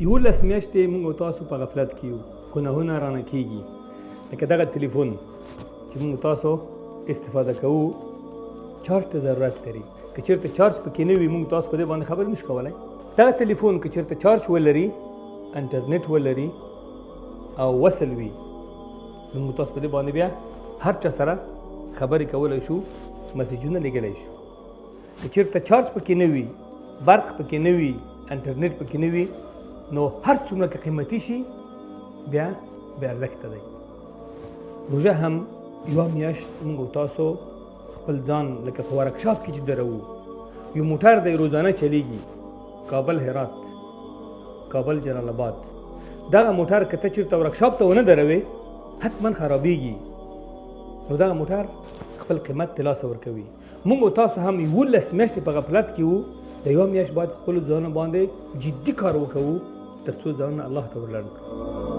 یولس میاشتې موږ او تاسو په غفلت کې یو، ګناهونه رانه کېږي. لکه دغه تلیفون چې موږ تاسو استفاده کوو چارج ته ضرورت لري. که چېرته چارج پکې نه وي موږ تاسو په دې باندې خبرې نشو کولی. دغه تلیفون که چېرته چارج ولري، انټرنیټ ولري او وصل وي، نو موږ تاسو په دې باندې بیا هر چا سره خبرې کولی شو، مسیجونه لیږلی شو. که چېرته چارج پکې نه وي، برق پکې نه وي، انټرنیټ پکې نه وي، نو هر څومره که قیمتي شي بیا بې ارزښته دی. روژه هم یوه میاشت موږ او تاسو خپل ځان لکه په ورکشاپ کې چې دروو. یو موټر دی روزانه چلیږي، کابل هرات، کابل جلال آباد. دغه موټر که ته چېرته ورکشاپ ته ونه دروې حتما خرابېږي. نو دغه موټر خپل قیمت د لاسه ورکوي. موږ او تاسو هم 11 میاشتې په غفلت کې وو. د یوه میاشت باید خپلو ځانونو باندې جدي کار وکوو تر څو ځانونه الله ته ورلنډ کړو.